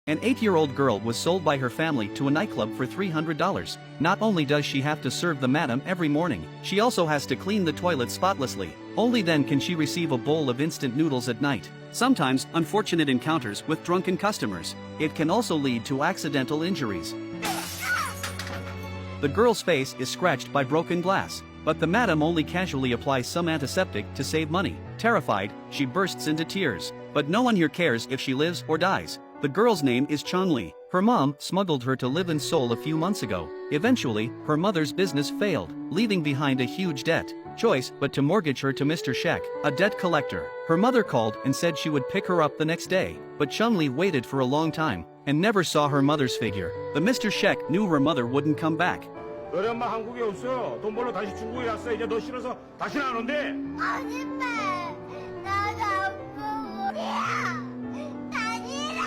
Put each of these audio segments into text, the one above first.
An 8-year-old girl was sold by her family to a nightclub for $300. Not only does she have to serve the madam every morning, she also has to clean the toilet spotlessly. Only then can she receive a bowl of instant noodles at night. Sometimes, unfortunate encounters with drunken customers. It can also lead to accidental injuries. The girl's face is scratched by broken glass, but the madam only casually applies some antiseptic to save money. Terrified, she bursts into tears. But no one here cares if she lives or dies. The girl's name is Changli. Her mom smuggled her to live in Seoul a few months ago. Eventually, her mother's business failed, leaving behind a huge debt. Choice but to mortgage her to Mr. Shek, a debt collector. Her mother called and said she would pick her up the next day, but Changli waited for a long time and never saw her mother's figure. But Mr. Shek knew her mother wouldn't come back. 너네 엄마 한국에 없어. 돈 벌러 다시 중국에 갔어. 이제 너 싫어서 다시는 안 온대. 거짓말! 나도 안 보고 다니라!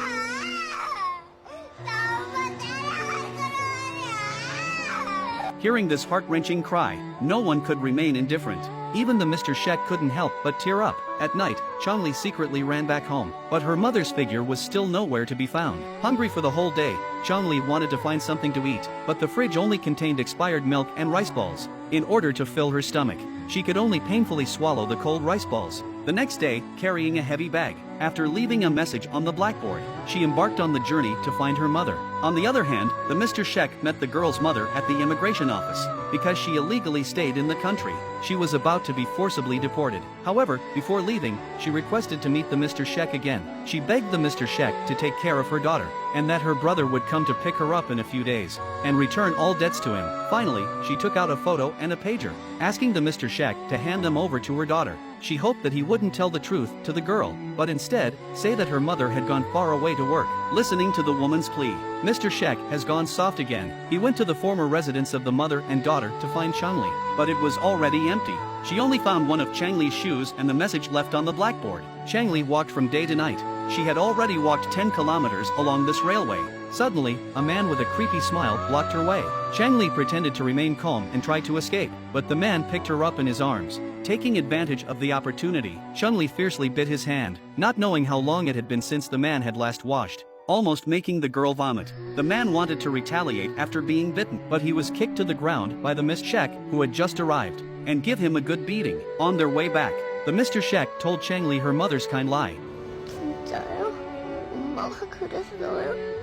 나 엄마 따라갈 거란 말이야! Hearing this heart-wrenching cry, no one could remain indifferent. Even the Mr. Shek couldn't help but tear up. At night, Changli secretly ran back home, but her mother's figure was still nowhere to be found. Hungry for the whole day, Changli wanted to find something to eat, but the fridge only contained expired milk and rice balls. In order to fill her stomach, she could only painfully swallow the cold rice balls. The next day, carrying a heavy bag, after leaving a message on the blackboard, she embarked on the journey to find her mother. On the other hand, the Mr. Shek met the girl's mother at the immigration office. Because she illegally stayed in the country, she was about to be forcibly deported. However, before leaving, she requested to meet the Mr. Shek again. She begged the Mr. Shek to take care of her daughter, and that her brother would come to pick her up in a few days, and return all debts to him. Finally, she took out a photo and a pager, asking the Mr. Shek to hand them over to her daughter. She hoped that he wouldn't tell the truth to the girl, but instead, say that her mother had gone far away to work. Listening to the woman's plea, Mr. Shek has gone soft again. He went to the former residence of the mother and daughter to find Changli, but it was already empty. She only found one of Changli's shoes and the message left on the blackboard. Changli walked from day to night. She had already walked 10 kilometers along this railway. Suddenly, a man with a creepy smile blocked her way. Changli pretended to remain calm and tried to escape, but the man picked her up in his arms. Taking advantage of the opportunity, Changli fiercely bit his hand, not knowing how long it had been since the man had last washed, almost making the girl vomit. The man wanted to retaliate after being bitten, but he was kicked to the ground by the Mr. Shek, who had just arrived, and give him a good beating. On their way back, the Mr. Shek told Changli her mother's kind lie. 진짜요? 엄마가 그랬어요?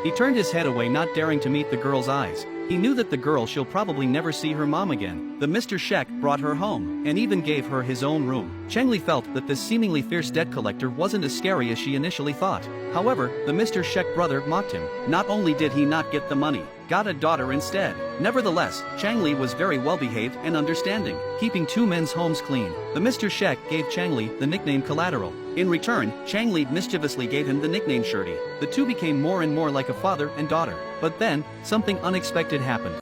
He turned his head away, not daring to meet the girl's eyes. He knew that the girl she'll probably never see her mom again. The Mr. Shek brought her home, and even gave her his own room. Changli felt that this seemingly fierce debt collector wasn't as scary as she initially thought. However, the Mr. Shek brother mocked him. Not only did he not get the money, got a daughter instead. Nevertheless, Changli was very well behaved and understanding, keeping two men's homes clean. The Mr. Shek gave Changli the nickname Collateral. In return, Changli mischievously gave him the nickname Shirty. The two became more and more like a father and daughter. But then, something unexpected happened.